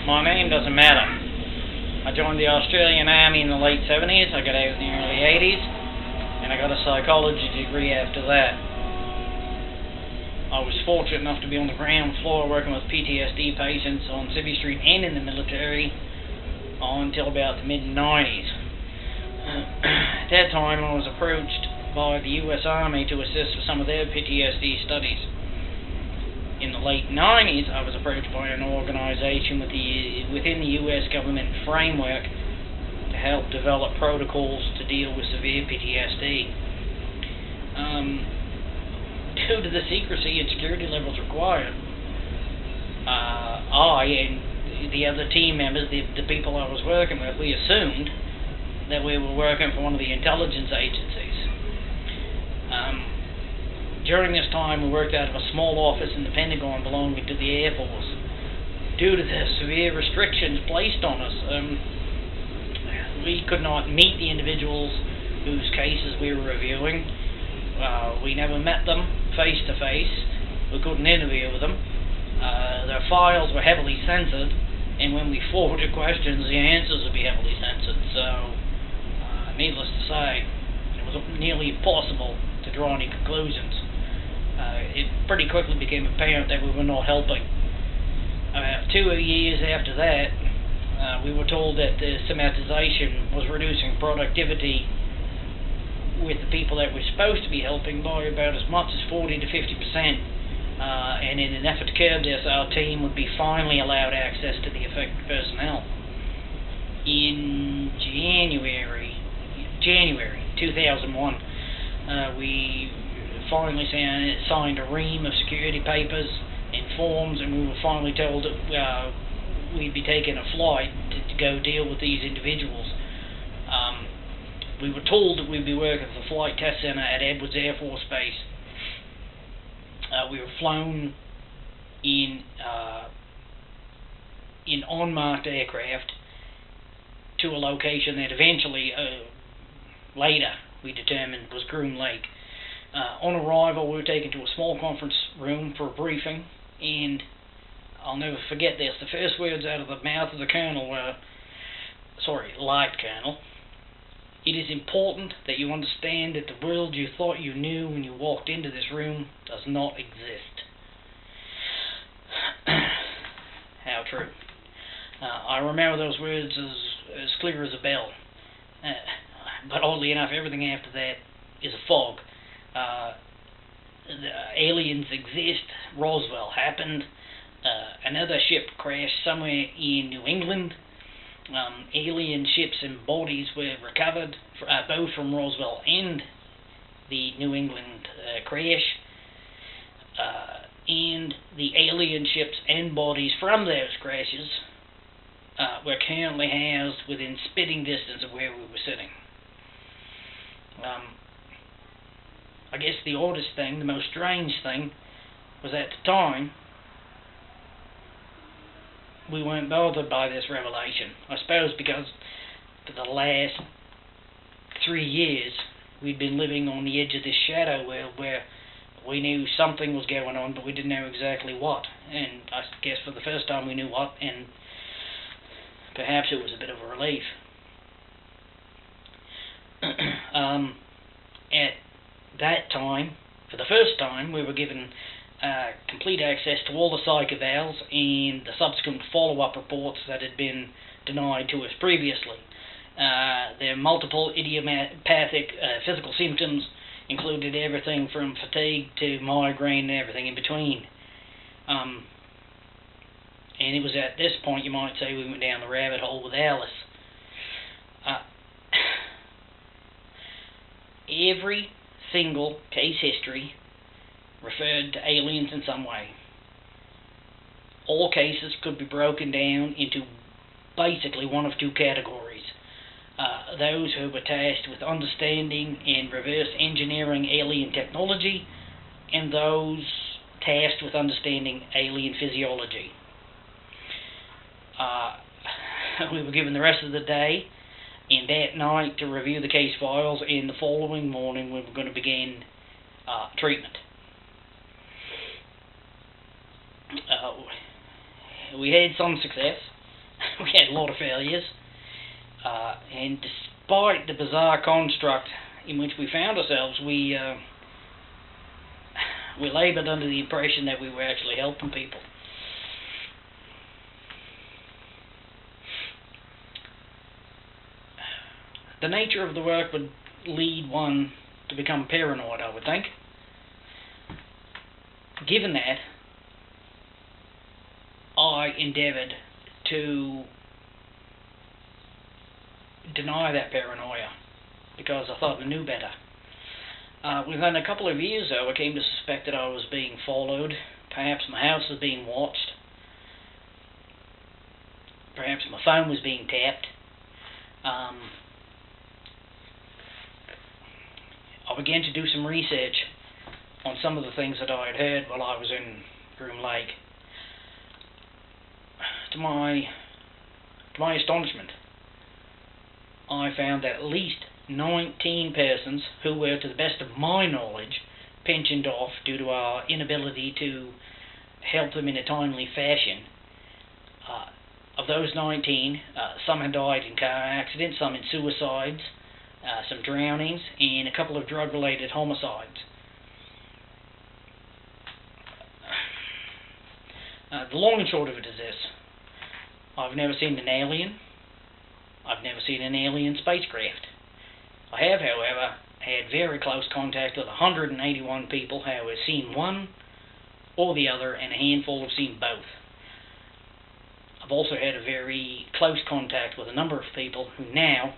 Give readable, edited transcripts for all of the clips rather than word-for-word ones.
My name doesn't matter. I joined the Australian Army in the late 70s, I got out in the early 80s, and I got a psychology degree after that. I was fortunate enough to be on the ground floor working with PTSD patients on Civvy Street and in the military until about the mid-90s. At that time I was approached by the US Army to assist with some of their PTSD studies. In the late 90s, I was approached by an organization within the U.S. government framework to help develop protocols to deal with severe PTSD. Due to the secrecy and security levels required, I and the other team members, the people I was working with, we assumed that we were working for one of the intelligence agencies. During this time, we worked out of a small office in the Pentagon belonging to the Air Force. Due to the severe restrictions placed on us, we could not meet the individuals whose cases we were reviewing. We never met them face to face. We couldn't interview with them. Their files were heavily censored, and when we forwarded questions, the answers would be heavily censored. So, needless to say, it was nearly impossible to draw any conclusions. It pretty quickly became apparent that we were not helping. 2 years after that, we were told that the systematization was reducing productivity with the people that we're supposed to be helping by about as much as 40 to 50%. And in an effort to curb this, our team would be finally allowed access to the affected personnel. In January 2001, we finally signed a ream of security papers and forms, and we were finally told that we'd be taking a flight to go deal with these individuals. We were told that we'd be working at the Flight Test Center at Edwards Air Force Base. We were flown in unmarked aircraft to a location that eventually, later, we determined was Groom Lake. On arrival, we were taken to a small conference room for a briefing, and I'll never forget this. The first words out of the mouth of the colonel were, Light Colonel, "It is important that you understand that the world you thought you knew when you walked into this room does not exist." How true. I remember those words as clear as a bell. But oddly enough, everything after that is a fog. The aliens exist. Roswell happened. Another ship crashed somewhere in New England. Alien ships and bodies were recovered, both from Roswell and the New England crash. And the alien ships and bodies from those crashes were currently housed within spitting distance of where we were sitting. I guess the oddest thing, the most strange thing, was at the time we weren't bothered by this revelation. I suppose because for the last 3 years we'd been living on the edge of this shadow world where we knew something was going on, but we didn't know exactly what. And I guess for the first time we knew what, and perhaps it was a bit of a relief. At that time, for the first time, we were given complete access to all the psych evals and the subsequent follow-up reports that had been denied to us previously. Their multiple idiopathic physical symptoms included everything from fatigue to migraine and everything in between. And it was at this point, you might say, we went down the rabbit hole with Alice. Every single case history referred to aliens in some way. All cases could be broken down into basically one of two categories. Those who were tasked with understanding and reverse engineering alien technology, and those tasked with understanding alien physiology. We were given the rest of the day and that night to review the case files, and the following morning we were going to begin treatment. We had some success. we had a lot of failures, and despite the bizarre construct in which we found ourselves, we laboured under the impression that we were actually helping people. The nature of the work would lead one to become paranoid, I would think. Given that, I endeavoured to deny that paranoia because I thought I knew better. Within a couple of years, though, I came to suspect that I was being followed. Perhaps my house was being watched. Perhaps my phone was being tapped. I began to do some research on some of the things that I had heard while I was in Groom Lake. To my astonishment, I found that at least 19 persons who were, to the best of my knowledge, pensioned off due to our inability to help them in a timely fashion. Of those 19, some had died in car accidents, some in suicides, some drownings, and a couple of drug-related homicides. The long and short of it is this. I've never seen an alien. I've never seen an alien spacecraft. I have, however, had very close contact with 181 people who have seen one or the other, and a handful have seen both. I've also had a very close contact with a number of people who now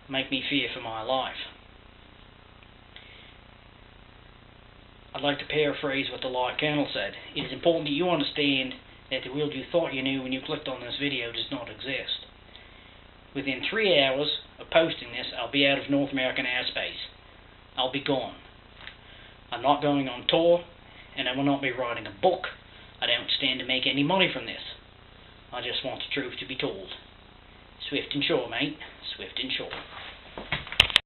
make me fear for my life. I'd like to paraphrase what the Light Colonel said. It is important that you understand that the world you thought you knew when you clicked on this video does not exist. Within 3 hours of posting this, I'll be out of North American airspace. I'll be gone. I'm not going on tour, and I will not be writing a book. I don't stand to make any money from this. I just want the truth to be told. Swift and sure, mate. Swift and sure.